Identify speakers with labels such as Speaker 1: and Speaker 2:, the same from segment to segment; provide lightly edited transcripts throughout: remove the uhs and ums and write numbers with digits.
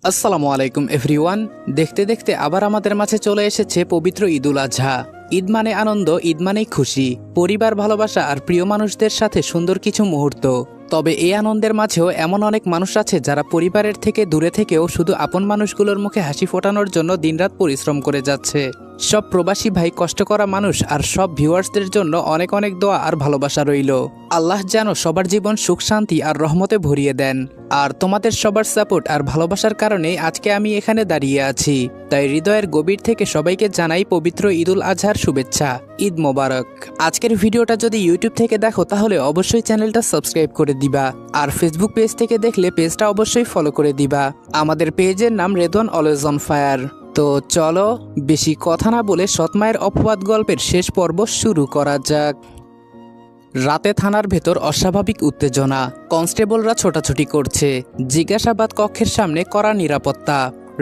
Speaker 1: আসসালামু আলাইকুম এভরিওয়ান। দেখতে দেখতে আবার আমাদের মাঝে চলে এসেছে পবিত্র ঈদুল আজহা। ঈদ মানে আনন্দ, ঈদ মানেই খুশি, পরিবার, ভালোবাসা আর প্রিয় মানুষদের সাথে সুন্দর কিছু মুহূর্ত। তবে এই আনন্দের মাঝেও এমন অনেক মানুষ আছে যারা পরিবারের থেকে দূরে থেকেও শুধু আপন মানুষগুলোর মুখে হাসি ফোটানোর জন্য দিনরাত পরিশ্রম করে যাচ্ছে। সব প্রবাসী ভাই, কষ্ট করা মানুষ আর সব ভিউয়ার্সদের জন্য অনেক অনেক দোয়া আর ভালোবাসা রইল। আল্লাহ যেন সবার জীবন সুখ, শান্তি আর রহমতে ভরিয়ে দেন। আর তোমাদের সবার সাপোর্ট আর ভালোবাসার কারণে আজকে আমি এখানে দাঁড়িয়ে আছি। তাই হৃদয়ের গভীর থেকে সবাইকে জানাই পবিত্র ঈদুল আজহার শুভেচ্ছা। ঈদ মোবারক। আজকের ভিডিওটা যদি ইউটিউব থেকে দেখো তাহলে অবশ্যই চ্যানেলটা সাবস্ক্রাইব করে দিবা, আর ফেসবুক পেজ থেকে দেখলে পেজটা অবশ্যই ফলো করে দিবা। আমাদের পেজের নাম রেদওয়ান অলওয়েজ অন ফায়ার। তো চলো বেশি কথা না বলে সৎমায়ের অপবাদ গল্পের শেষ পর্ব শুরু করা যাক। রাতে থানার ভেতর অস্বাভাবিক উত্তেজনা। কনস্টেবলরা ছোটাছুটি করছে। জিজ্ঞাসাবাদ কক্ষের সামনে কড়া নিরাপত্তা।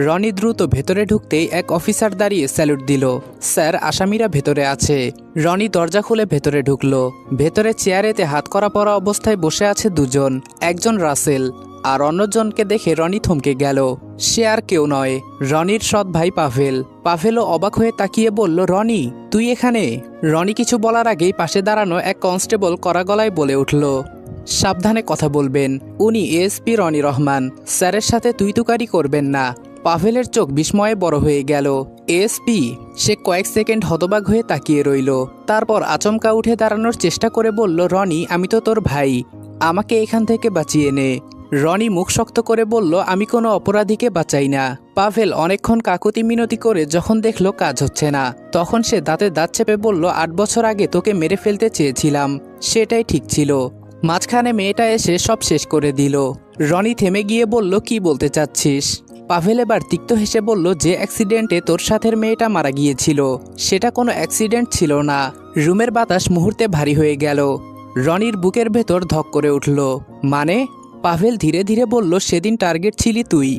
Speaker 1: রনি দ্রুত ভেতরে ঢুকতেই এক অফিসার দাঁড়িয়ে স্যালুট দিল। স্যার, আসামিরা ভেতরে আছে। রনি দরজা খুলে ভেতরে ঢুকলো। ভেতরে চেয়ারেতে হাত করা পরা অবস্থায় বসে আছে দুজন, একজন রাসেল আর অন্যজনকে দেখে রনি থমকে গেল। সে আর কেউ নয়, রনির সৎ ভাই পাভেল। পাভেলও অবাক হয়ে তাকিয়ে বলল, রনি, তুই এখানে? রনি কিছু বলার আগেই পাশে দাঁড়ানো এক কনস্টেবল কড়া গলায় বলে উঠল, সাবধানে কথা বলবেন, উনি এএসপি রনি রহমান, স্যারের সাথে তুই তুকারি করবেন না। পাভেলের চোখ বিস্ময়ে বড় হয়ে গেল। এএসপি? সে কয়েক সেকেন্ড হতবাক হয়ে তাকিয়ে রইল। তারপর আচমকা উঠে দাঁড়ানোর চেষ্টা করে বলল, রনি, আমি তো তোর ভাই, আমাকে এখান থেকে বাঁচিয়ে নে। রনি মুখ শক্ত করে বলল, আমি কোনো অপরাধীকে বাঁচাই না। পাভেল অনেকক্ষণ কাকুতি মিনতি করে যখন দেখলো কাজ হচ্ছে না, তখন সে দাঁতে দাঁত চেপে বলল, 8 বছর আগে তোকে মেরে ফেলতে চেয়েছিলাম, সেটাই ঠিক ছিল। মাঝখানে মেয়েটা এসে সব শেষ করে দিল। রনি থেমে গিয়ে বলল, কি বলতে চাচ্ছিস? পাভেল এবার তিক্ত হেসে বলল, যে অ্যাক্সিডেন্টে তোর সাথের মেয়েটা মারা গিয়েছিল সেটা কোনো অ্যাক্সিডেন্ট ছিল না। রুমের বাতাস মুহূর্তে ভারী হয়ে গেল। রনির বুকের ভেতর ধক করে উঠল। মানে? পাভেল ধীরে ধীরে বলল, সেদিন টার্গেট ছিলি তুই,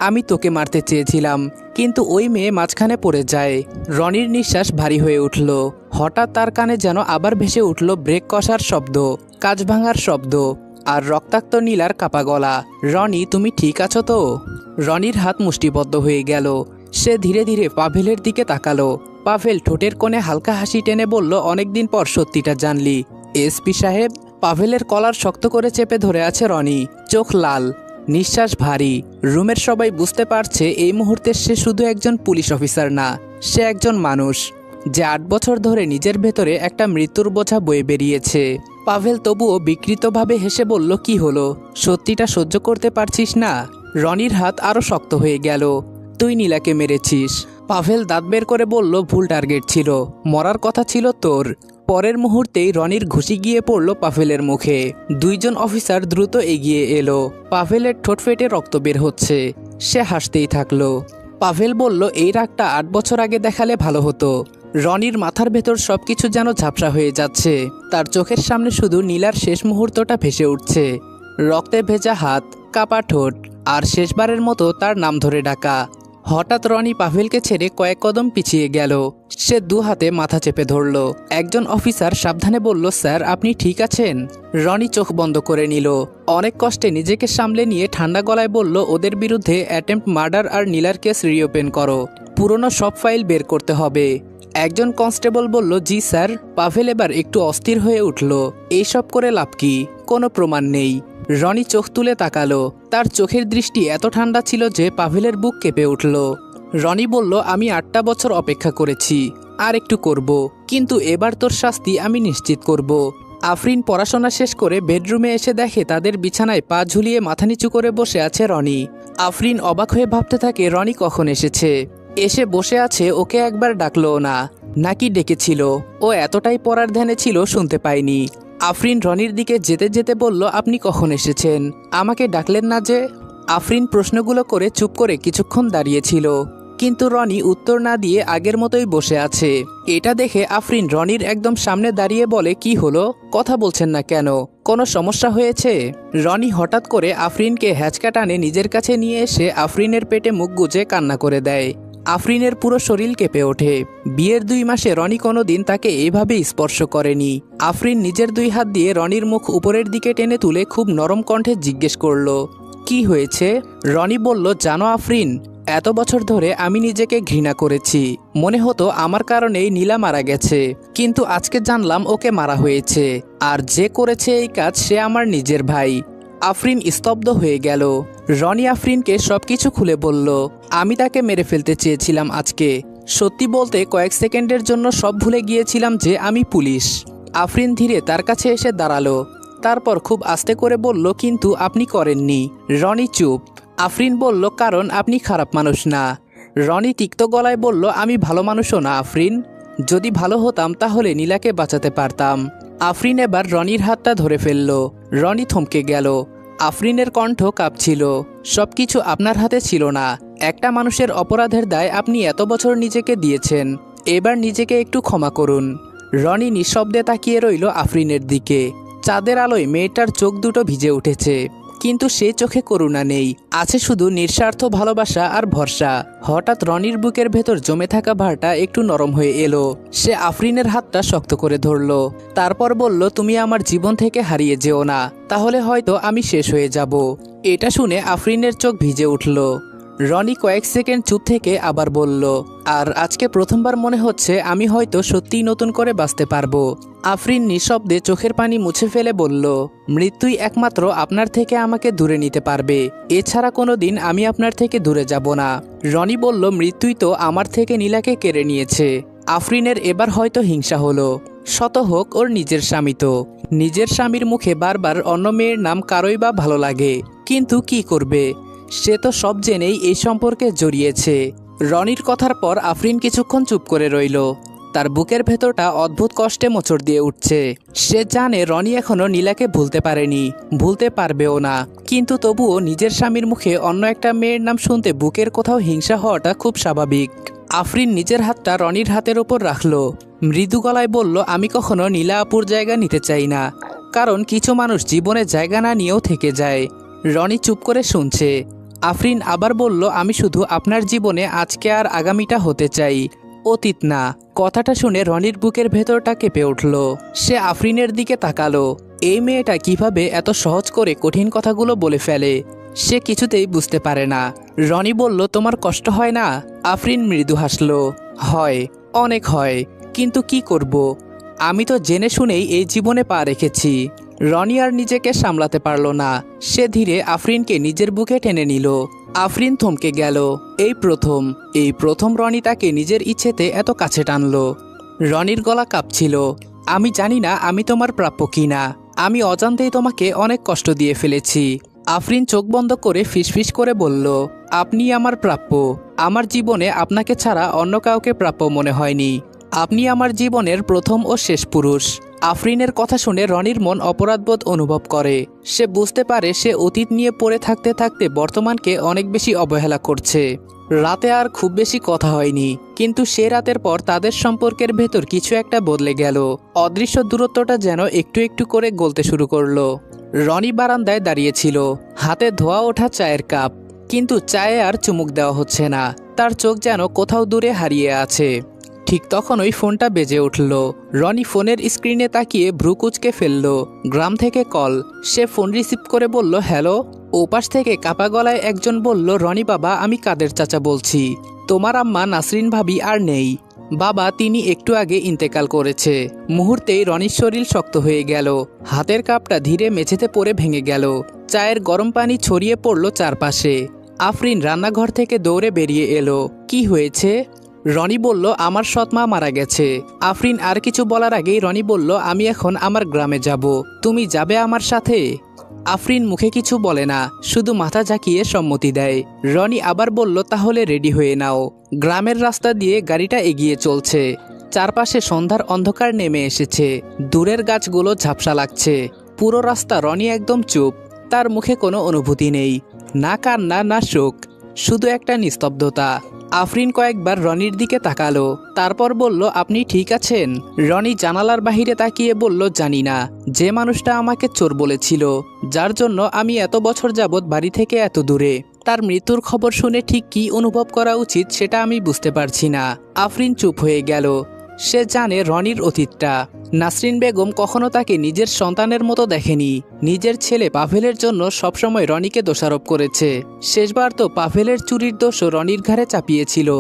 Speaker 1: আমি তোকে মারতে চেয়েছিলাম, কিন্তু ওই মেয়ে মাঝখানে পড়ে যায়। রনির নিঃশ্বাস ভারী হয়ে উঠল। হঠাৎ তার কানে যেন আবার ভেসে উঠল ব্রেক কষার শব্দ, কাঁচ ভাঙার শব্দ আর রক্তাক্ত নীলার কাপা গলা। রনি, তুমি ঠিক আছো তো? রনির হাত মুষ্টিবদ্ধ হয়ে গেল। সে ধীরে ধীরে পাভেলের দিকে তাকালো। পাভেল ঠোঁটের কোণে হালকা হাসি টেনে বলল, অনেকদিন পর সত্যিটা জানলি এসপি সাহেব। পাভেলের কলার শক্ত করে চেপে ধরে আছে রনি, চোখ লাল, নিঃশ্বাস ভারী। রুমের সবাই বুঝতে পারছে এই মুহূর্তে সে শুধু একজন পুলিশ অফিসার না, সে একজন মানুষ যে 8 বছর ধরে নিজের ভেতরে একটা মৃত্যুর বোঝা বয়ে বেরিয়েছে। পাভেল তবুও বিকৃতভাবে হেসে বলল, কি হলো, সত্যিটা সহ্য করতে পারছিস না? রনির হাত আরো শক্ত হয়ে গেল। তুই নীলাকে মেরেছিস। পাভেল দাঁত বের করে বলল, ভুল টার্গেট ছিল, মরার কথা ছিল তোর। পরের মুহূর্তেই রনির ঘুষি গিয়ে পড়ল পাভেলের মুখে। দুইজন অফিসার দ্রুত এগিয়ে এলো। পাভেলের ঠোঁট ফেটে রক্ত বের হচ্ছে। সে হাসতেই থাকলো। পাভেল বলল, এই রাগটা 8 বছর আগে দেখালে ভালো হতো। রনির মাথার ভেতর সবকিছু যেন ঝাপসা হয়ে যাচ্ছে। তার চোখের সামনে শুধু নীলার শেষ মুহূর্তটা ভেসে উঠছে, রক্তে ভেজা হাত, কাপা ঠোঁট আর শেষবারের মতো তার নাম ধরে ডাকা। হঠাৎ রনি পাভেলকে ছেড়ে কয়েক কদম পিছিয়ে গেল। সে 2 হাতে মাথা চেপে ধরল। একজন অফিসার সাবধানে বলল, স্যার, আপনি ঠিক আছেন? রনি চোখ বন্ধ করে নিল। অনেক কষ্টে নিজেকে সামলে নিয়ে ঠান্ডা গলায় বলল, ওদের বিরুদ্ধে অ্যাটেম্প্ট মার্ডার আর নীলার কেস রিওপেন করো, পুরনো সব ফাইল বের করতে হবে। একজন কনস্টেবল বলল, জি স্যার। পাভেল এবার একটু অস্থির হয়ে উঠল। এইসব করে লাভ কি? কোনো প্রমাণ নেই। রনি চোখ তুলে তাকালো। তার চোখের দৃষ্টি এত ঠান্ডা ছিল যে পাভেলের বুক কেঁপে উঠল। রনি বলল, আমি 8টা বছর অপেক্ষা করেছি, আর একটু করব, কিন্তু এবার তোর শাস্তি আমি নিশ্চিত করব। আফরিন পড়াশোনা শেষ করে বেডরুমে এসে দেখে তাদের বিছানায় পা ঝুলিয়ে মাথা নিচু করে বসে আছে রনি। আফরিন অবাক হয়ে ভাবতে থাকে, রনি কখন এসেছে? এসে বসে আছে, ওকে একবার ডাকলো না, নাকি ডেকেছিল? ও এতটাই পড়ার ধ্যানে ছিল শুনতে পায়নি। আফরিন রনির দিকে যেতে যেতে বলল, আপনি কখন এসেছেন? আমাকে ডাকলেন না যে? আফরিন প্রশ্নগুলো করে চুপ করে কিছুক্ষণ দাঁড়িয়েছিল, কিন্তু রনি উত্তর না দিয়ে আগের মতোই বসে আছে। এটা দেখে আফরিন রনির একদম সামনে দাঁড়িয়ে বলে, কি হলো, কথা বলছেন না কেন? কোনো সমস্যা হয়েছে? রনি হঠাৎ করে আফরিনকে হ্যাচকা টানে নিজের কাছে নিয়ে এসে আফরিনের পেটে মুখ গুজে কান্না করে দেয়। আফরিনের পুরো শরীর কেঁপে ওঠে। বিয়ের 2 মাসে রনি কোনোদিন তাকে এইভাবে স্পর্শ করেনি। আফরিন নিজের 2 হাত দিয়ে রনির মুখ উপরের দিকে টেনে তুলে খুব নরম কণ্ঠে জিজ্ঞেস করল, কি হয়েছে? রনি বলল, জানো আফরিন, এত বছর ধরে আমি নিজেকে ঘৃণা করেছি। মনে হতো আমার কারণেই নীলা মারা গেছে, কিন্তু আজকে জানলাম ওকে মারা হয়েছে। আর যে করেছে এই কাজ সে আমার নিজের ভাই। আফরিন স্তব্ধ হয়ে গেল। রনি আফরিনকে সবকিছু খুলে বলল, আমি তাকে মেরে ফেলতে চেয়েছিলাম আজকে। সত্যি বলতে কয়েক সেকেন্ডের জন্য সব ভুলে গিয়েছিলাম যে আমি পুলিশ। আফরিন ধীরে তার কাছে এসে দাঁড়ালো। তারপর খুব আস্তে করে বলল, কিন্তু আপনি করেননি। রনি চুপ। আফরিন বলল, কারণ আপনি খারাপ মানুষ না। রনি তিক্ত গলায় বলল, আমি ভালো মানুষও না আফরিন। যদি ভালো হতাম তাহলে নীলাকে বাঁচাতে পারতাম। আফরিন এবার রনির হাতটা ধরে ফেলল। রনি থমকে গেল। আফরিনের কণ্ঠ কাঁপছিল। সবকিছু আপনার হাতে ছিল না। একটা মানুষের অপরাধের দায় আপনি এত বছর নিজেকে দিয়েছেন। এবার নিজেকে একটু ক্ষমা করুন। রনি নিঃশব্দে তাকিয়ে রইল আফরিনের দিকে। চাঁদের আলোয় মেয়েটার চোখ দুটো ভিজে উঠেছে, কিন্তু সে চোখে করুণা নেই, আছে শুধু নিঃস্বার্থ ভালোবাসা আর ভরসা। হঠাৎ রনির বুকের ভেতর জমে থাকা ভারটা একটু নরম হয়ে এলো। সে আফরিনের হাতটা শক্ত করে ধরল। তারপর বলল, তুমি আমার জীবন থেকে হারিয়ে যেও না, তাহলে হয়তো আমি শেষ হয়ে যাব। এটা শুনে আফরিনের চোখ ভিজে উঠল। রনি কয়েক সেকেন্ড চুপ থেকে আবার বলল, আর আজকে প্রথমবার মনে হচ্ছে আমি হয়তো সত্যিই নতুন করে বাঁচতে পারবো। আফরিন নিঃশব্দে চোখের পানি মুছে ফেলে বলল, মৃত্যুই একমাত্র আপনার থেকে আমাকে দূরে নিতে পারবে। এছাড়া কোনো দিন আমি আপনার থেকে দূরে যাব না। রনি বলল, মৃত্যুই তো আমার থেকে নীলাকে কেড়ে নিয়েছে। আফরিনের এবার হয়তো হিংসা হলো। শত হোক ওর নিজের স্বামী তো। নিজের স্বামীর মুখে বারবার অন্য মেয়ের নাম কারোই বা ভালো লাগে, কিন্তু কি করবে? সে তো সব জেনেই এই সম্পর্কে জড়িয়েছে। রনির কথার পর আফরিন কিছুক্ষণ চুপ করে রইল। তার বুকের ভেতরটা অদ্ভুত কষ্টে মোচড় দিয়ে উঠছে। সে জানে রনি এখনো নীলাকে ভুলতে পারেনি, ভুলতে পারবেও না, কিন্তু তবুও নিজের স্বামীর মুখে অন্য একটা মেয়ের নাম শুনতে বুকের কোথাও হিংসা হওয়াটা খুব স্বাভাবিক। আফরিন নিজের হাতটা রনির হাতের ওপর রাখল। মৃদু গলায় বলল, আমি কখনো নীলা আপুর জায়গা নিতে চাই না, কারণ কিছু মানুষ জীবনে জায়গা না নিয়েও থেকে যায়। রনি চুপ করে শুনছে। আফরিন আবার বলল, আমি শুধু আপনার জীবনে আজকে আর আগামীটা হতে চাই, অতীত না। কথাটা শুনে রনির বুকের ভেতরটা কেঁপে উঠল। সে আফরিনের দিকে তাকালো। এই মেয়েটা কিভাবে এত সহজ করে কঠিন কথাগুলো বলে ফেলে, সে কিছুতেই বুঝতে পারে না। রনি বলল, তোমার কষ্ট হয় না? আফরিন মৃদু হাসল, হয়, অনেক হয়, কিন্তু কি করব? আমি তো জেনে শুনেই এই জীবনে পা রেখেছি। রনি আর নিজেকে সামলাতে পারল না। সে ধীরে আফরিনকে নিজের বুকে টেনে নিল। আফরিন থমকে গেল। এই প্রথম রনি তাকে নিজের ইচ্ছেতে এত কাছে টানল। রনির গলা কাঁপছিল। আমি জানি না আমি তোমার প্রাপ্য কিনা। আমি অজান্তেই তোমাকে অনেক কষ্ট দিয়ে ফেলেছি। আফরিন চোখ বন্ধ করে ফিসফিস করে বলল, আপনি আমার প্রাপ্য। আমার জীবনে আপনাকে ছাড়া অন্য কাউকে প্রাপ্য মনে হয়নি। আপনি আমার জীবনের প্রথম ও শেষ পুরুষ। আফরিনের কথা শুনে রনির মন অপরাধবোধ অনুভব করে। সে বুঝতে পারে সে অতীত নিয়ে পড়ে থাকতে থাকতে বর্তমানকে অনেক বেশি অবহেলা করছে। রাতে আর খুব বেশি কথা হয়নি, কিন্তু সে রাতের পর তাদের সম্পর্কের ভেতর কিছু একটা বদলে গেল। অদৃশ্য দূরত্বটা যেন একটু একটু করে গলতে শুরু করলো। রনি বারান্দায় দাঁড়িয়েছিল, হাতে ধোয়া ওঠা চায়ের কাপ, কিন্তু চায়ে আর চুমুক দেওয়া হচ্ছে না। তার চোখ যেন কোথাও দূরে হারিয়ে আছে। ঠিক তখনই ফোনটা বেজে উঠল। রনি ফোনের স্ক্রিনে তাকিয়ে ভ্রু কুঁচকে ফেলল। গ্রাম থেকে কল। সে ফোন রিসিভ করে বলল, হ্যালো। ওপাশ থেকে কাপা গলায় একজন বলল, রনি বাবা, আমি কাদের চাচা বলছি। তোমার আম্মা নাসরিন ভাবি আর নেই। বাবা, তিনি একটু আগে ইন্তেকাল করেছে। মুহূর্তেই রনির শরীর শক্ত হয়ে গেল। হাতের কাপটা ধীরে মেঝেতে পড়ে ভেঙে গেল। চায়ের গরম পানি ছড়িয়ে পড়ল চারপাশে। আফরিন রান্নাঘর থেকে দৌড়ে বেরিয়ে এলো। কি হয়েছে? রনি বলল, আমার সৎমা মারা গেছে। আফরিন আর কিছু বলার আগেই রনি বলল, আমি এখন আমার গ্রামে যাব। তুমি যাবে আমার সাথে? আফরিন মুখে কিছু বলে না, শুধু মাথা ঝাঁকিয়ে সম্মতি দেয়। রনি আবার বলল, তাহলে রেডি হয়ে নাও। গ্রামের রাস্তা দিয়ে গাড়িটা এগিয়ে চলছে। চারপাশে সন্ধ্যার অন্ধকার নেমে এসেছে। দূরের গাছগুলো ঝাপসা লাগছে। পুরো রাস্তা রনি একদম চুপ। তার মুখে কোনো অনুভূতি নেই, না কান্না না শোক, শুধু একটা নিস্তব্ধতা। আফরিন কয়েকবার রনির দিকে তাকালো, তারপর বলল, আপনি ঠিক আছেন? রনি জানালার বাহিরে তাকিয়ে বলল, জানি না। যে মানুষটা আমাকে চোর বলেছিল, যার জন্য আমি এত বছর যাবৎ বাড়ি থেকে এত দূরে, তার মৃত্যুর খবর শুনে ঠিক কী অনুভব করা উচিত সেটা আমি বুঝতে পারছি না। আফরিন চুপ হয়ে গেল। সে জানে রনির অতীতটা, নাসরিন বেগম কখনো তাকে নিজের সন্তানের মতো দেখেনি। নিজের ছেলে পাভেলের জন্য সবসময় রনিকে দোষারোপ করেছে। শেষবার তো পাভেলের চুরির দোষও রনির ঘাড়ে চাপিয়েছিল।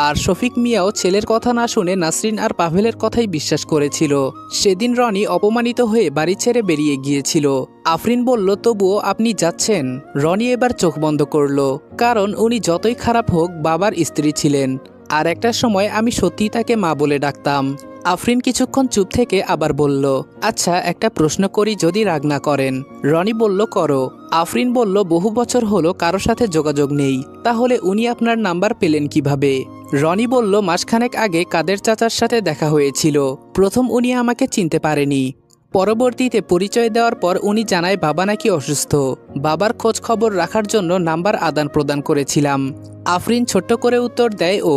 Speaker 1: আর শফিক মিয়াও ছেলের কথা না শুনে নাসরিন আর পাভেলের কথাই বিশ্বাস করেছিল। সেদিন রনি অপমানিত হয়ে বাড়ি ছেড়ে বেরিয়ে গিয়েছিল। আফরিন বলল, তবুও আপনি যাচ্ছেন? রনি এবার চোখ বন্ধ করল, কারণ উনি যতই খারাপ হোক বাবার স্ত্রী ছিলেন। আর একটা সময় আমি সত্যিই তাকে মা বলে ডাকতাম। আফরিন কিছুক্ষণ চুপ থেকে আবার বলল, আচ্ছা একটা প্রশ্ন করি, যদি রাগ না করেন। রনি বলল, করো। আফরিন বলল, বহু বছর হলো কারো সাথে যোগাযোগ নেই, তাহলে উনি আপনার নাম্বার পেলেন কিভাবে? রনি বলল, মাসখানেক আগে কাদের চাচার সাথে দেখা হয়েছিল। প্রথম উনি আমাকে চিনতে পারেনি, পরবর্তীতে পরিচয় দেওয়ার পর উনি জানায় বাবা নাকি অসুস্থ। বাবার খোঁজ খবর রাখার জন্য নাম্বার আদান প্রদান করেছিলাম। আফরিন ছোট্ট করে উত্তর দেয়, ও।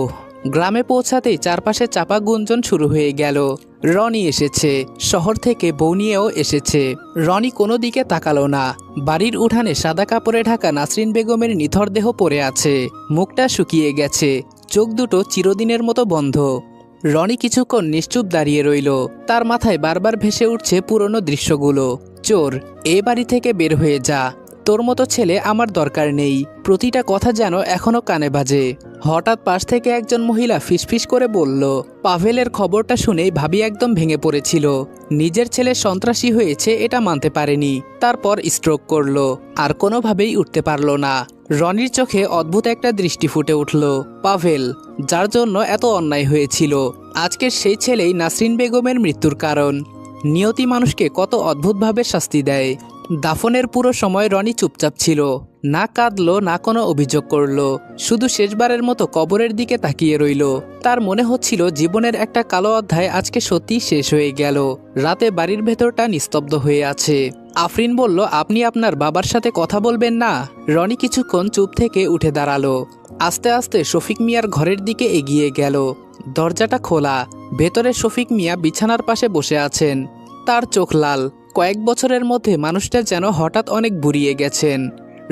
Speaker 1: গ্রামে পৌঁছাতেই চারপাশে চাপা গুঞ্জন শুরু হয়ে গেল। রনি এসেছে, শহর থেকে বউ নিয়েও এসেছে। রনি কোনো দিকে তাকালো না। বাড়ির উঠানে সাদা কাপড়ে ঢাকা নাসরিন বেগমের নিথর দেহ পড়ে আছে। মুখটা শুকিয়ে গেছে, চোখ দুটো চিরদিনের মতো বন্ধ। রনি কিছুক্ষণ নিশ্চুপ দাঁড়িয়ে রইল। তার মাথায় বারবার ভেসে উঠছে পুরনো দৃশ্যগুলো। চোর, এ বাড়ি থেকে বের হয়ে যা, তোর মতো ছেলে আমার দরকার নেই। প্রতিটা কথা যেন এখনো কানে বাজে। হঠাৎ পাশ থেকে একজন মহিলা ফিসফিস করে বলল, পাভেলের খবরটা শুনেই ভাবি একদম ভেঙে পড়েছিল। নিজের ছেলে সন্ত্রাসী হয়েছে এটা মানতে পারেনি, তারপর স্ট্রোক করলো, আর কোনোভাবেই উঠতে পারল না। রনির চোখে অদ্ভুত একটা দৃষ্টি ফুটে উঠল। পাভেল, যার জন্য এত অন্যায় হয়েছিল, আজকের সেই ছেলেই নাসরিন বেগমের মৃত্যুর কারণ। নিয়তি মানুষকে কত অদ্ভুতভাবে শাস্তি দেয়। দাফনের পুরো সময় রনি চুপচাপ ছিল, না কাঁদলো না কোনো অভিযোগ করলো, শুধু শেষবারের মতো কবরের দিকে তাকিয়ে রইল। তার মনে হচ্ছিল জীবনের একটা কালো অধ্যায় আজকে সত্যি শেষ হয়ে গেল। রাতে বাড়ির ভেতরটা নিস্তব্ধ হয়ে আছে। আফরিন বলল, আপনি আপনার বাবার সাথে কথা বলবেন না? রনি কিছুক্ষণ চুপ থেকে উঠে দাঁড়ালো। আস্তে আস্তে শফিক মিয়ার ঘরের দিকে এগিয়ে গেল। দরজাটা খোলা, ভেতরে শফিক মিয়া বিছানার পাশে বসে আছেন। তার চোখ লাল, কয়েক বছরের মধ্যে মানুষটা যেন হঠাৎ অনেক বুড়িয়ে গেছেন।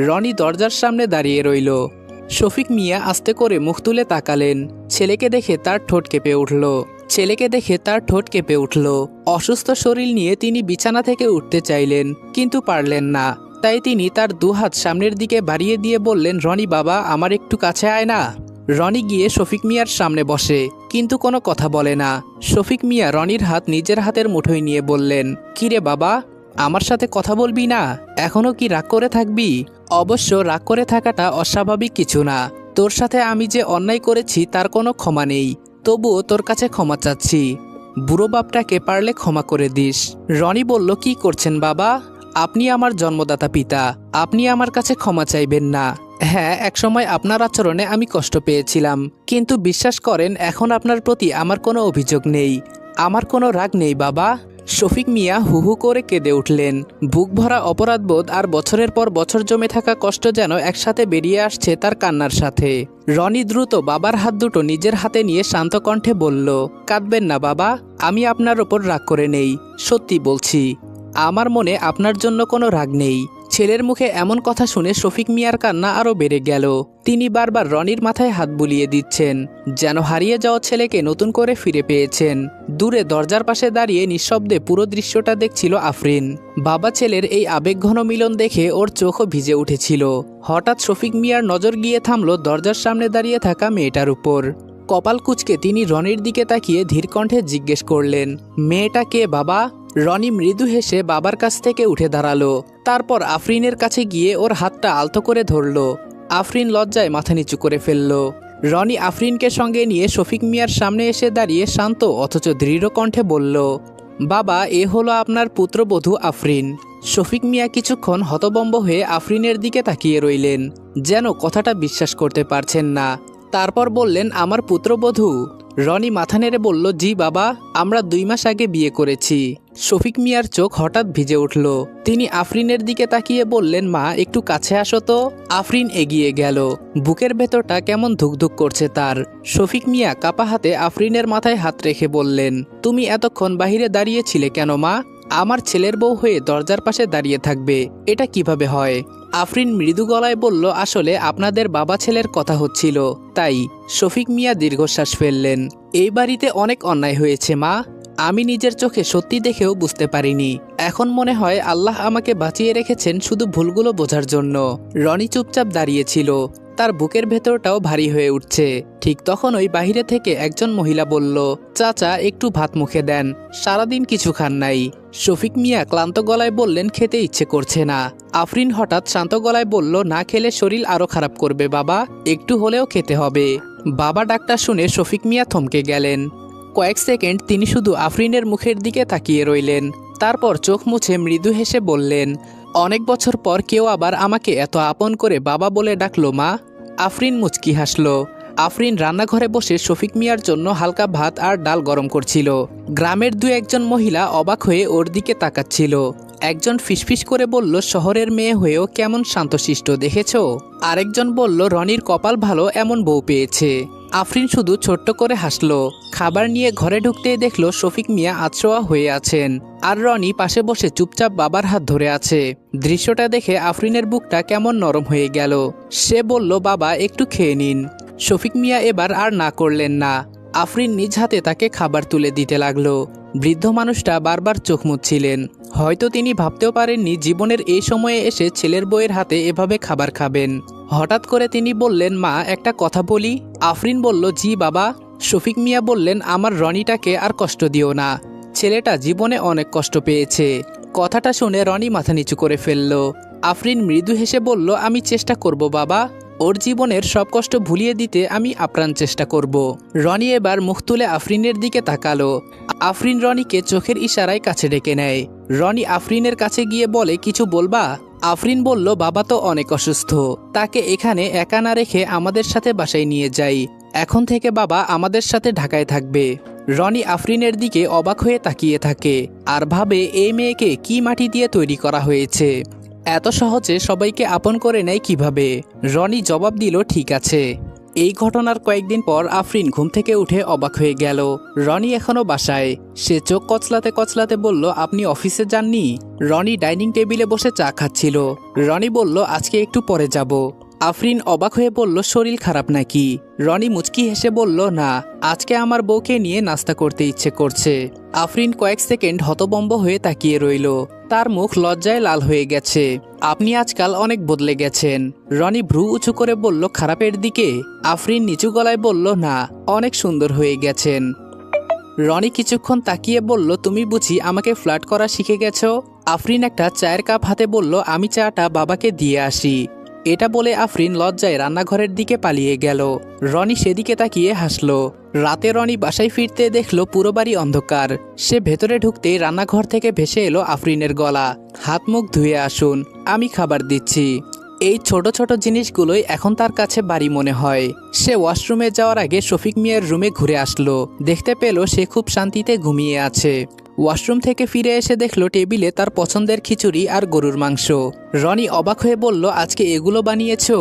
Speaker 1: রনি দরজার সামনে দাঁড়িয়ে রইল। শফিক মিয়া আস্তে করে মুখ তুলে তাকালেন। ছেলেকে দেখে তার ঠোঁট কেঁপে উঠল। অসুস্থ শরীর নিয়ে তিনি বিছানা থেকে উঠতে চাইলেন, কিন্তু পারলেন না। তাই তিনি তার দুহাত সামনের দিকে বাড়িয়ে দিয়ে বললেন, রনি বাবা, আমার একটু কাছে আয় না। রনি গিয়ে শফিক মিয়ার সামনে বসে, কিন্তু কোনো কথা বলে না। শফিক মিয়া রনির হাত নিজের হাতের মুঠোয় নিয়ে বললেন, কিরে বাবা, আমার সাথে কথা বলবি না? এখনো কি রাগ করে থাকবি? অবশ্য রাগ করে থাকাটা অস্বাভাবিক কিছু না। তোর সাথে আমি যে অন্যায় করেছি তার কোনো ক্ষমা নেই, তবুও তোর কাছে ক্ষমা চাচ্ছি। বুড়ো বাপটাকে পারলে ক্ষমা করে দিস। রনি বলল, কি করছেন বাবা? আপনি আমার জন্মদাতা পিতা, আপনি আমার কাছে ক্ষমা চাইবেন না? হ্যাঁ, একসময় আপনার আচরণে আমি কষ্ট পেয়েছিলাম, কিন্তু বিশ্বাস করেন এখন আপনার প্রতি আমার কোনো অভিযোগ নেই, আমার কোনো রাগ নেই বাবা। শফিক মিয়া হু হু করে কেঁদে উঠলেন। বুক ভরা অপরাধবোধ আর বছরের পর বছর জমে থাকা কষ্ট যেন একসাথে বেরিয়ে আসছে তার কান্নার সাথে। রনি দ্রুত বাবার হাত দুটো নিজের হাতে নিয়ে শান্ত কণ্ঠে বলল, কাঁদবেন না বাবা, আমি আপনার ওপর রাগ করে নেই, সত্যি বলছি, আমার মনে আপনার জন্য কোনো রাগ নেই। ছেলের মুখে এমন কথা শুনে শফিক মিয়ার কান্না আরও বেড়ে গেল। তিনি বারবার রনির মাথায় হাত বুলিয়ে দিচ্ছেন, যেন হারিয়ে যাওয়া ছেলেকে নতুন করে ফিরে পেয়েছেন। দূরে দরজার পাশে দাঁড়িয়ে নিঃশব্দে পুরো দৃশ্যটা দেখছিল আফরিন। বাবা ছেলের এই আবেগঘন মিলন দেখে ওর চোখও ভিজে উঠেছিল। হঠাৎ শফিক মিয়ার নজর গিয়ে থামল দরজার সামনে দাঁড়িয়ে থাকা মেয়েটার উপর। কপাল কুঁচকে তিনি রনির দিকে তাকিয়ে ধীর কণ্ঠে জিজ্ঞেস করলেন, মেয়েটা কে বাবা? রনি মৃদু হেসে বাবার কাছ থেকে উঠে দাঁড়ালো। তারপর আফরিনের কাছে গিয়ে ওর হাতটা আলতো করে ধরল। আফরিন লজ্জায় মাথা নিচু করে ফেলল। রনি আফরিনকে সঙ্গে নিয়ে শফিক মিয়ার সামনে এসে দাঁড়িয়ে শান্ত অথচ দৃঢ় কণ্ঠে বলল, বাবা, এ হলো আপনার পুত্রবধূ আফরিন। শফিক মিয়া কিছুক্ষণ হতবম্ব হয়ে আফরিনের দিকে তাকিয়ে রইলেন, যেন কথাটা বিশ্বাস করতে পারছেন না। তারপর বললেন, আমার পুত্রবধূ? রনি মাথা নেড়ে বলল, জি বাবা, আমরা 2 মাস আগে বিয়ে করেছি। শফিক মিয়ার চোখ হঠাৎ ভিজে উঠল। তিনি আফরিনের দিকে তাকিয়ে বললেন, মা, একটু কাছে আসো তো। আফরিন এগিয়ে গেল। বুকের ভেতরটা কেমন ধুকধুক করছে তার। শফিক মিয়া কাপা হাতে আফরিনের মাথায় হাত রেখে বললেন, তুমি এতক্ষণ বাহিরে দাঁড়িয়েছিলে কেন মা? আমার ছেলের বউ হয়ে দরজার পাশে দাঁড়িয়ে থাকবে, এটা কিভাবে হয়? আফরিন মৃদু গলায় বলল, আসলে আপনাদের বাবা ছেলের কথা হচ্ছিল, তাই। শফিক মিয়া দীর্ঘশ্বাস ফেললেন। এই বাড়িতে অনেক অন্যায় হয়েছে মা, আমি নিজের চোখে সত্যি দেখেও বুঝতে পারিনি। এখন মনে হয় আল্লাহ আমাকে বাঁচিয়ে রেখেছেন শুধু ভুলগুলো বোঝার জন্য। রনি চুপচাপ দাঁড়িয়েছিল, তার বুকের ভেতরটাও ভারী হয়ে উঠছে। ঠিক তখনই বাইরে থেকে একজন মহিলা বলল, চাচা একটু ভাত মুখে দেন, সারাদিন কিছু খান নাই। শফিক মিয়া ক্লান্ত গলায় বললেন, খেতে ইচ্ছে করছে না। আফরিন হঠাৎ শান্ত গলায় বলল, না খেলে শরীর আরো খারাপ করবে বাবা, একটু হলেও খেতে হবে। বাবা ডাকটা শুনে শফিক মিয়া থমকে গেলেন। কয়েক সেকেন্ড তিনি শুধু আফরিনের মুখের দিকে তাকিয়ে রইলেন, তারপর চোখ মুছে মৃদু হেসে বললেন, অনেক বছর পর কেউ আবার আমাকে এত আপন করে বাবা বলে ডাকলো মা। আফরিন মুচকি হাসলো। আফরিন রান্নাঘরে বসে শফিক মিয়ার জন্য হালকা ভাত আর ডাল গরম করছিল। গ্রামের দু একজন মহিলা অবাক হয়ে ওর দিকে তাকাচ্ছিল। একজন ফিসফিস করে বলল, শহরের মেয়ে হয়েও কেমন শান্তশিষ্ট দেখেছ। আরেকজন বলল, রনির কপাল ভালো, এমন বউ পেয়েছে। আফরিন শুধু ছোট্ট করে হাসলো। খাবার নিয়ে ঘরে ঢুকতেই দেখলো শফিক মিয়া আছড়োয়া হয়ে আছেন, আর রনি পাশে বসে চুপচাপ বাবার হাত ধরে আছে। দৃশ্যটা দেখে আফরিনের বুকটা কেমন নরম হয়ে গেল। সে বলল, বাবা একটু খেয়ে নিন। শফিক মিয়া এবার আর না করলেন না। আফরিন নিজ হাতে তাকে খাবার তুলে দিতে লাগলো। বৃদ্ধ মানুষটা বারবার চোখ মুছছিলেন। হয়তো তিনি ভাবতেও পারেননি জীবনের এই সময়ে এসে ছেলের বউয়ের হাতে এভাবে খাবার খাবেন। হঠাৎ করে তিনি বললেন, মা একটা কথা বলি। আফরিন বলল, জি বাবা। শফিক মিয়া বললেন, আমার রনিটাকে আর কষ্ট দিও না, ছেলেটা জীবনে অনেক কষ্ট পেয়েছে। কথাটা শুনে রনি মাথা নিচু করে ফেলল। আফরিন মৃদু হেসে বলল, আমি চেষ্টা করব বাবা, ওর জীবনের সব কষ্ট ভুলিয়ে দিতে আমি আপ্রাণ চেষ্টা করব। রনি এবার মুখ তুলে আফরিনের দিকে তাকালো। আফরিন রনিকে চোখের ইশারায় কাছে ডেকে নেয়। রনি আফরিনের কাছে গিয়ে বলে, কিছু বলবা? আফরিন বলল, বাবা তো অনেক অসুস্থ, তাকে এখানে একা না রেখে আমাদের সাথে বাসায় নিয়ে যাই। এখন থেকে বাবা আমাদের সাথে ঢাকায় থাকবে। রনি আফরিনের দিকে অবাক হয়ে তাকিয়ে থাকে আর ভাবে, এই মেয়েকে কি মাটি দিয়ে তৈরি করা হয়েছে, এত সহজে সবাইকে আপন করে নেয় কিভাবে। রনি জবাব দিল, ঠিক আছে। এই ঘটনার কয়েকদিন পর আফরিন ঘুম থেকে উঠে অবাক হয়ে গেল। রনি এখনো বাসায়। সে চোখ কচলাতে কচলাতে বলল, আপনি অফিসে যাননি? রনি ডাইনিং টেবিলে বসে চা খাচ্ছিল। রনি বলল, আজকে একটু পরে যাব। আফরিন অবাক হয়ে বলল, শরীর খারাপ নাকি? রনি মুচকি হেসে বলল, না, আজকে আমার বউকে নিয়ে নাস্তা করতে ইচ্ছে করছে। আফরিন কয়েক সেকেন্ড হতবম্ব হয়ে তাকিয়ে রইল। তার মুখ লজ্জায় লাল হয়ে গেছে। আপনি আজকাল অনেক বদলে গেছেন। রনি ভ্রু উঁচু করে বলল, খারাপের দিকে? আফরিন নিচু গলায় বলল, না, অনেক সুন্দর হয়ে গেছেন। রনি কিছুক্ষণ তাকিয়ে বলল, তুমি বুঝি আমাকে ফ্লার্ট করা শিখে গেছ? আফরিন একটা চায়ের কাপ হাতে বলল, আমি চাটা বাবাকে দিয়ে আসি। এটা বলে আফরিন লজ্জায় রান্নাঘরের দিকে পালিয়ে গেল। রনি সেদিকে তাকিয়ে হাসল। রাতে রনি বাসায় ফিরতে দেখলো পুরো বাড়ি অন্ধকার। সে ভেতরে ঢুকতেই রান্নাঘর থেকে ভেসে এলো আফরিনের গলা, হাত মুখ ধুয়ে আসুন, আমি খাবার দিচ্ছি। এই ছোট ছোট জিনিসগুলোই এখন তার কাছে বাড়ি মনে হয়। সে ওয়াশরুমে যাওয়ার আগে শফিক মিয়ার রুমে ঘুরে আসলো। দেখতে পেল সে খুব শান্তিতে ঘুমিয়ে আছে। ওয়াশরুম থেকে ফিরে এসে দেখলো টেবিলে তার পছন্দের খিচুড়ি আর গরুর মাংস। রনি অবাক হয়ে বলল, আজকে এগুলো বানিয়েছো?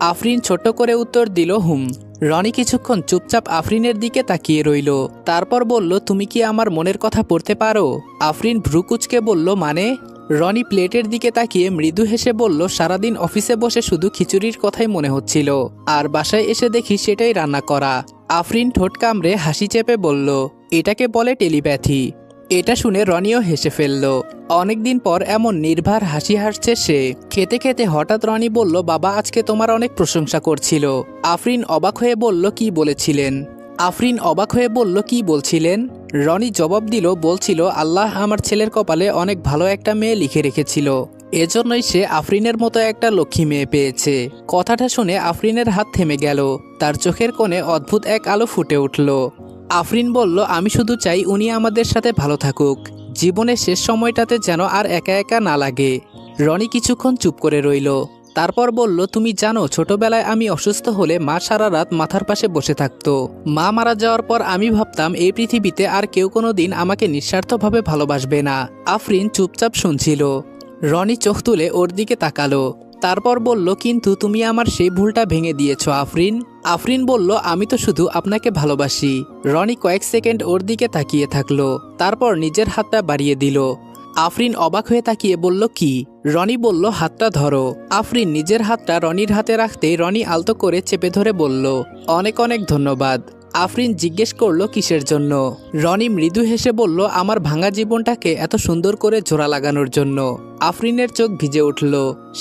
Speaker 1: আফরিন ছোট্ট করে উত্তর দিল, হুম। রনি কিছুক্ষণ চুপচাপ আফরিনের দিকে তাকিয়ে রইল। তারপর বলল, তুমি কি আমার মনের কথা পড়তে পারো? আফরিন ভ্রুকুচকে বলল, মানে? রনি প্লেটের দিকে তাকিয়ে মৃদু হেসে বলল, সারাদিন অফিসে বসে শুধু খিচুড়ির কথাই মনে হচ্ছিল, আর বাসায় এসে দেখি সেটাই রান্না করা। আফরিন ঠোঁট কামড়ে হাসি চেপে বলল, এটাকে বলে টেলিপ্যাথি। এটা শুনে রনিও হেসে ফেলল। অনেকদিন পর এমন নির্ভার হাসি হাসছে সে। খেতে খেতে হঠাৎ রনি বলল, বাবা আজকে তোমার অনেক প্রশংসা করছিল। আফরিন অবাক হয়ে বলল, কি বলেছিলেন? আফরিন অবাক হয়ে বলল, কি বলছিলেন? রনি জবাব দিল, বলছিল আল্লাহ আমার ছেলের কপালে অনেক ভালো একটা মেয়ে লিখে রেখেছিল, এজন্যই সে আফরিনের মতো একটা লক্ষ্মী মেয়ে পেয়েছে। কথাটা শুনে আফরিনের হাত থেমে গেল। তার চোখের কোণে অদ্ভুত এক আলো ফুটে উঠল। আফরিন বলল, আমি শুধু চাই উনি আমাদের সাথে ভালো থাকুক, জীবনের শেষ সময়টাতে যেন আর একা একা না লাগে। রনি কিছুক্ষণ চুপ করে রইল। তারপর বলল, তুমি জানো ছোটবেলায় আমি অসুস্থ হলে মা সারা রাত মাথার পাশে বসে থাকতো। মা মারা যাওয়ার পর আমি ভাবতাম এই পৃথিবীতে আর কেউ কোনোদিন আমাকে নিঃস্বার্থভাবে ভালোবাসবে না। আফরিন চুপচাপ শুনছিল। রনি চোখ তুলে ওর দিকে তাকালো। তারপর বলল, কিন্তু তুমি আমার সেই ভুলটা ভেঙে দিয়েছ আফরিন। আফরিন বলল, আমি তো শুধু আপনাকে ভালোবাসি। রনি কয়েক সেকেন্ড ওর দিকে তাকিয়ে থাকলো, তারপর নিজের হাতটা বাড়িয়ে দিল। আফরিন অবাক হয়ে তাকিয়ে বলল, কি? রনি বলল, হাতটা ধরো। আফরিন নিজের হাতটা রনির হাতে রাখতেই রনি আলতো করে চেপে ধরে বলল, অনেক অনেক ধন্যবাদ। আফরিন জিজ্ঞেস করলো কিসের জন্য। রনি মৃদু হেসে বলল আমার ভাঙা জীবনটাকে এত সুন্দর করে জোড়া লাগানোর জন্য। আফরিনের চোখ ভিজে উঠল।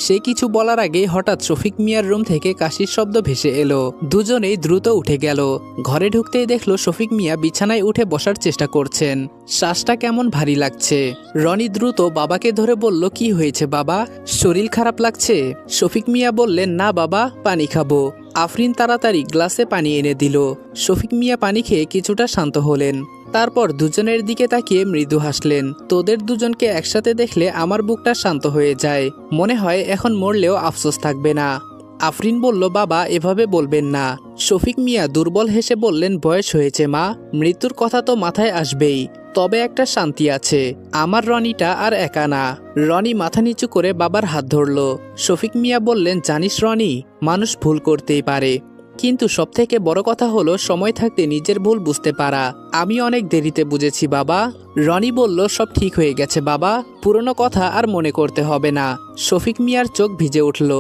Speaker 1: সে কিছু বলার আগেই হঠাৎ শফিক মিয়ার রুম থেকে কাশির শব্দ ভেসে এলো। দুজনেই দ্রুত উঠে গেল। ঘরে ঢুকতেই দেখলো শফিক মিয়া বিছানায় উঠে বসার চেষ্টা করছেন। শ্বাসটা কেমন ভারী লাগছে। রনি দ্রুত বাবাকে ধরে বলল কি হয়েছে বাবা, শরীর খারাপ লাগছে? শফিক মিয়া বললেন না বাবা, পানি খাবো। আফরিন তাড়াতাড়ি গ্লাসে পানি এনে দিল। শফিক মিয়া পানি খেয়ে কিছুটা শান্ত হলেন। তারপর দুজনের দিকে তাকিয়ে মৃদু হাসলেন। তোদের দুজনকে একসাথে দেখলে আমার বুকটা শান্ত হয়ে যায়। মনে হয় এখন মরলেও আফসোস থাকবে না। আফরিন বলল বাবা এভাবে বলবেন না। শফিক মিয়া দুর্বল হেসে বললেন বয়স হয়েছে মা, মৃত্যুর কথা তো মাথায় আসবেই। তবে একটা শান্তি আছে, আমার রনিটা আর একা না। রনি মাথা নিচু করে বাবার হাত ধরল। শফিক মিয়া বললেন জানিস রনি, মানুষ ভুল করতেই পারে, কিন্তু সবথেকে বড় কথা হলো সময় থাকতে নিজের ভুল বুঝতে পারা। আমি অনেক দেরিতে বুঝেছি বাবা। রনি বলল সব ঠিক হয়ে গেছে বাবা, পুরনো কথা আর মনে করতে হবে না। শফিক মিয়ার চোখ ভিজে উঠল।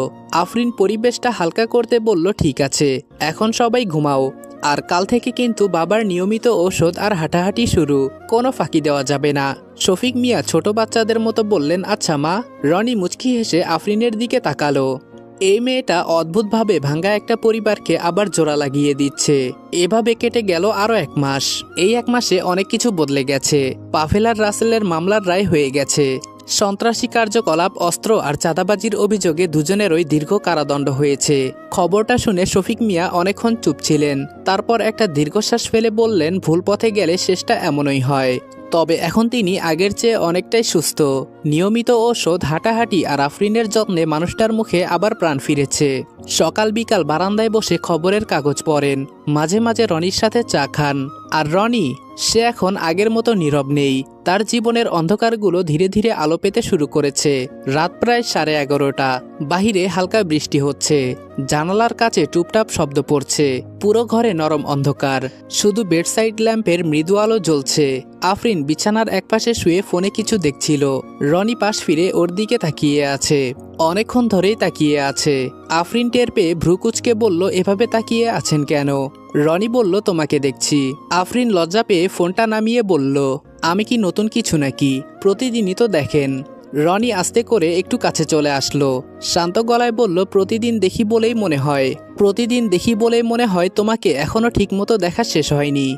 Speaker 1: আফরিন পরিবেশটা হালকা করতে বলল ঠিক আছে, এখন সবাই ঘুমাও। আর কাল থেকে কিন্তু বাবার নিয়মিত ঔষধ আর হাঁটাহাঁটি শুরু, কোনো ফাঁকি দেওয়া যাবে না। শফিক মিয়া ছোট বাচ্চাদের মতো বললেন আচ্ছা মা। রনি মুচকি হেসে আফরিনের দিকে তাকালো। এই মেয়েটা অদ্ভুতভাবে ভাঙ্গা একটা পরিবারকে আবার জোড়া লাগিয়ে দিচ্ছে। এভাবে কেটে গেল আরো 1 মাস। এই 1 মাসে অনেক কিছু বদলে গেছে। পাভেলার রাসেলের মামলার রায় হয়ে গেছে। সন্ত্রাসী কার্যকলাপ, অস্ত্র আর চাঁদাবাজির অভিযোগে দুজনেরই দীর্ঘ কারাদণ্ড হয়েছে। খবরটা শুনে শফিক মিয়া অনেকক্ষণ চুপ ছিলেন। তারপর একটা দীর্ঘশ্বাস ফেলে বললেন ভুল পথে গেলে শেষটা এমনই হয়। তবে এখন তিনি আগের চেয়ে অনেকটাই সুস্থ। নিয়মিত ঔষধ, হাঁটাহাঁটি আর আফরিনের যত্নে মানুষটার মুখে আবার প্রাণ ফিরেছে। সকাল বিকাল বারান্দায় বসে খবরের কাগজ পড়েন, মাঝে মাঝে রনির সাথে চা খান। আর রনি, সে এখন আগের মতো নীরব নেই। তার জীবনের অন্ধকারগুলো ধীরে ধীরে আলো পেতে শুরু করেছে। রাত প্রায় 11:30। বাহিরে হালকা বৃষ্টি হচ্ছে। জানালার কাছে টুপটাপ শব্দ পড়ছে। পুরো ঘরে নরম অন্ধকার, শুধু বেডসাইড ল্যাম্পের মৃদু আলো জ্বলছে। আফরিন বিছানার একপাশে শুয়ে ফোনে কিছু দেখছিল। রনি পাশ ফিরে ওর দিকে তাকিয়ে আছে। অনেকক্ষণ ধরেই তাকিয়ে আছে। আফরিন টের পেয়ে ভ্রুকুচকে বলল এভাবে তাকিয়ে আছেন কেন? রনি বলল তোমাকে দেখছি। আফরিন লজ্জা পেয়ে ফোনটা নামিয়ে বলল আমি কি নতুন কিছু নাকি? প্রতিদিনই তো দেখেন। রনি আস্তে করে একটু কাছে চলে আসলো। শান্ত গলায় বলল প্রতিদিন দেখি বলেই মনে হয় তোমাকে এখনো ঠিকমতো দেখা শেষ হয়নি।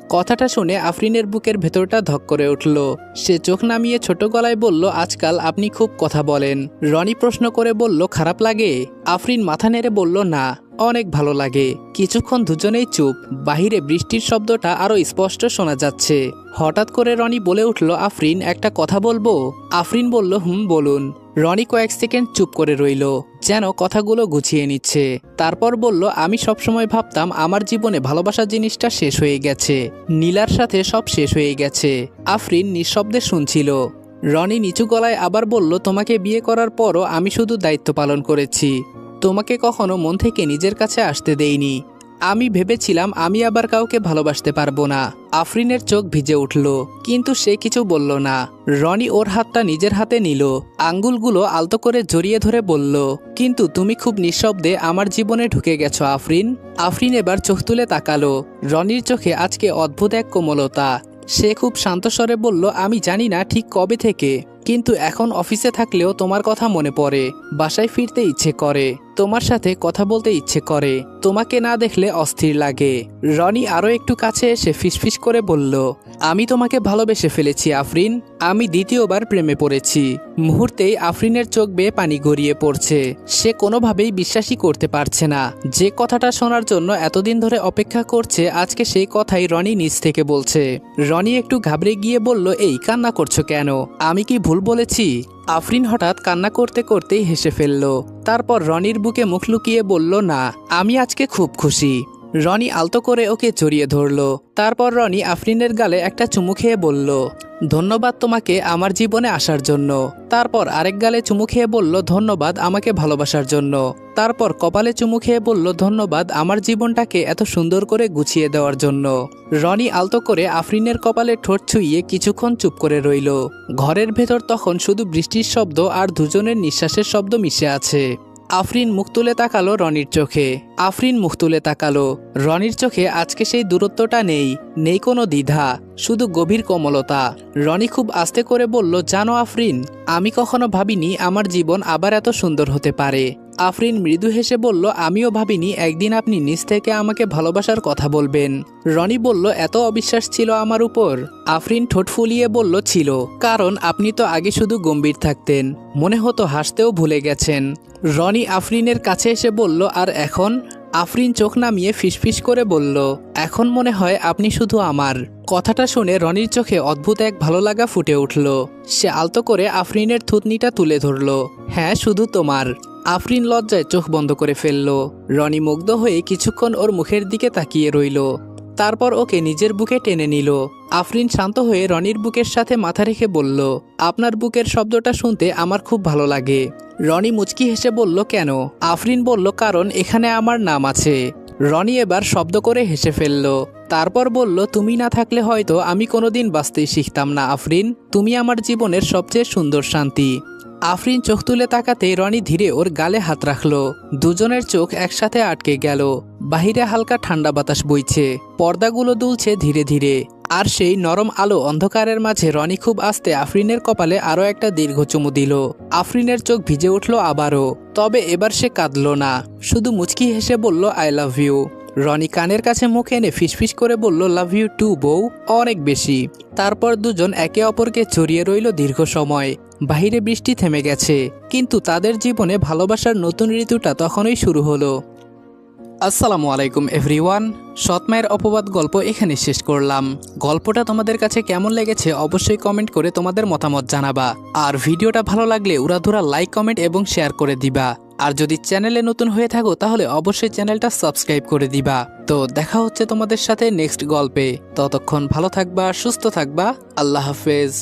Speaker 1: কথাটা শুনে আফরিনের বুকের ভেতরটা ধক করে উঠল। সে চোখ নামিয়ে ছোট গলায় বলল আজকাল আপনি খুব কথা বলেন। রনি প্রশ্ন করে বলল খারাপ লাগে? আফরিন মাথা নেড়ে বলল না, অনেক ভালো লাগে। কিছুক্ষণ দুজনেই চুপ। বাহিরে বৃষ্টির শব্দটা আরো স্পষ্ট শোনা যাচ্ছে। হঠাৎ করে রনি বলে উঠল আফরিন একটা কথা বলবো? আফরিন বলল বলুন। রনি কয়েক সেকেন্ড চুপ করে রইল, যেন কথাগুলো গুছিয়ে নিচ্ছে। তারপর বলল আমি সবসময় ভাবতাম আমার জীবনে ভালোবাসা জিনিসটা শেষ হয়ে গেছে। নীলার সাথে সব শেষ হয়ে গেছে। আফরিন নিঃশব্দে শুনছিল। রনি নিচু গলায় আবার বলল তোমাকে বিয়ে করার পরও আমি শুধু দায়িত্ব পালন করেছি। তোমাকে কখনো মন থেকে নিজের কাছে আসতে দেইনি। আমি ভেবেছিলাম আমি আবার কাউকে ভালোবাসতে পারবো না। আফরিনের চোখ ভিজে উঠল, কিন্তু সে কিছু বলল না। রনি ওর হাতটা নিজের হাতে নিল, আঙ্গুলগুলো আলতো করে জড়িয়ে ধরে বলল কিন্তু তুমি খুব নিঃশব্দে আমার জীবনে ঢুকে গেছো আফরিন। আফরিন এবার চোখ তুলে তাকালো। রনির চোখে আজকে অদ্ভুত এক কোমলতা। সে খুব শান্ত স্বরে বলল আমি জানি না ঠিক কবে থেকে, কিন্তু এখন অফিসে থাকলেও তোমার কথা মনে পড়ে। বাসায় ফিরতে ইচ্ছে করে, তোমার সাথে কথা বলতে ইচ্ছে করে। তোমাকে না দেখলে অস্থির লাগে। রনি আরো একটু কাছে এসে ফিসফিস করে বলল আমি তোমাকে ভালোবেসে ফেলেছি আফরিন। আমি দ্বিতীয়বার প্রেমে পড়েছি। মুহূর্তেই আফরিনের চোখ বেয়ে পানি গড়িয়ে পড়ছে। সে কোনোভাবেই বিশ্বাসই করতে পারছে না যে কথাটা শোনার জন্য এতদিন ধরে অপেক্ষা করছে, আজকে সেই কথাই রনি নিজ থেকে বলছে। রনি একটু ঘাবড়ে গিয়ে বলল এই কান্না করছো কেন? আমি কি ভুল বলেছি? আফরিন হঠাৎ কান্না করতে করতেই হেসে ফেলল। তারপর রনির বুকে মুখ লুকিয়ে বলল না, আমি আজকে খুব খুশি। রনি আলতো করে ওকে জড়িয়ে ধরল। তারপর রনি আফরিনের গালে একটা চুমু খেয়ে বলল ধন্যবাদ তোমাকে আমার জীবনে আসার জন্য। তারপর আরেক গালে চুমু খেয়ে বলল ধন্যবাদ আমাকে ভালোবাসার জন্য। তারপর কপালে চুমু খেয়ে বলল ধন্যবাদ আমার জীবনটাকে এত সুন্দর করে গুছিয়ে দেওয়ার জন্য। রনি আলতো করে আফরিনের কপালে ঠোঁট ছুঁইয়ে কিছুক্ষণ চুপ করে রইল। ঘরের ভেতর তখন শুধু বৃষ্টির শব্দ আর দুজনের নিঃশ্বাসের শব্দ মিশে আছে। আফরিন মুখ তুলে তাকালো রনির চোখে। আফরিন মুখ তুলে তাকালো। রনির চোখে আজকে সেই দূরত্বটা নেই, নেই কোনো দ্বিধা, শুধু গভীর কোমলতা। রনি খুব আস্তে করে বলল, জানো আফরিন, আমি কখনো ভাবিনি আমার জীবন আবার এত সুন্দর হতে পারে। আফরিন মৃদু হেসে বলল, আমিও ভাবিনি একদিন আপনি নিজ থেকে আমাকে ভালোবাসার কথা বলবেন। রনি বলল, এত অবিশ্বাস ছিল আমার উপর? আফরিন ঠোঁট ফুলিয়ে বলল, ছিল, কারণ আপনি তো আগে শুধু গম্ভীর থাকতেন, মনে হতো হাসতেও ভুলে গেছেন। রনি আফরিনের কাছে এসে বলল, আর এখন? আফরিন চোখ নামিয়ে ফিসফিস করে বলল, এখন মনে হয় আপনি শুধু আমার। কথাটা শুনে রনির চোখে অদ্ভুত এক ভালো লাগা ফুটে উঠল। সে আলতো করে আফরিনের থুতনিটা তুলে ধরল। হ্যাঁ, শুধু তোমার। আফরিন লজ্জায় চোখ বন্ধ করে ফেলল। রনি মুগ্ধ হয়ে কিছুক্ষণ ওর মুখের দিকে তাকিয়ে রইল, তারপর ওকে নিজের বুকে টেনে নিল। আফরিন শান্ত হয়ে রনির বুকের সাথে মাথা রেখে বলল, আপনার বুকের শব্দটা শুনতে আমার খুব ভালো লাগে। রনি মুচকি হেসে বলল, কেন? আফরিন বলল, কারণ এখানে আমার নাম আছে। রনি এবার শব্দ করে হেসে ফেলল, তারপর বলল, তুমি না থাকলে হয়তো আমি কোনোদিন বাঁচতেই শিখতাম না আফরিন, তুমি আমার জীবনের সবচেয়ে সুন্দর শান্তি। আফরিন চোখ তুলে তাকাতে রনি ধীরে ওর গালে হাত রাখল। দুজনের চোখ একসাথে আটকে গেল। বাহিরে হালকা ঠান্ডা বাতাস বইছে, পর্দাগুলো দুলছে ধীরে ধীরে, আর সেই নরম আলো অন্ধকারের মাঝে রনি খুব আস্তে আফরিনের কপালে আরও একটা দীর্ঘ চুমু দিল। আফরিনের চোখ ভিজে উঠল আবারও, তবে এবার সে কাঁদল না, শুধু মুচকি হেসে বলল, আই লাভ ইউ। রনি কানের কাছে মুখ এনে ফিসফিস করে বলল, লাভ ইউ টু বউ, অনেক বেশি। তারপর দুজন একে অপরকে জড়িয়ে রইল দীর্ঘ সময়। বাহিরে বৃষ্টি থেমে গেছে, কিন্তু তাদের জীবনে ভালোবাসার নতুন ঋতুটা তখনই শুরু হলো। আসসালামু আলাইকুম এভরিওয়ান, সৎমায়ের অপবাদ গল্প এখানে শেষ করলাম। গল্পটা তোমাদের কাছে কেমন লেগেছে অবশ্যই কমেন্ট করে তোমাদের মতামত জানাবা। আর ভিডিওটা ভালো লাগলে উড়াধুরা লাইক, কমেন্ট এবং শেয়ার করে দিবা। আর যদি চ্যানেলে নতুন হয়ে থাকো তাহলে অবশ্যই চ্যানেলটা সাবস্ক্রাইব করে দিবা। তো দেখা হচ্ছে তোমাদের সাথে নেক্সট গল্পে। ততক্ষণ ভালো থাকবা, সুস্থ থাকবা। আল্লাহ হাফেজ।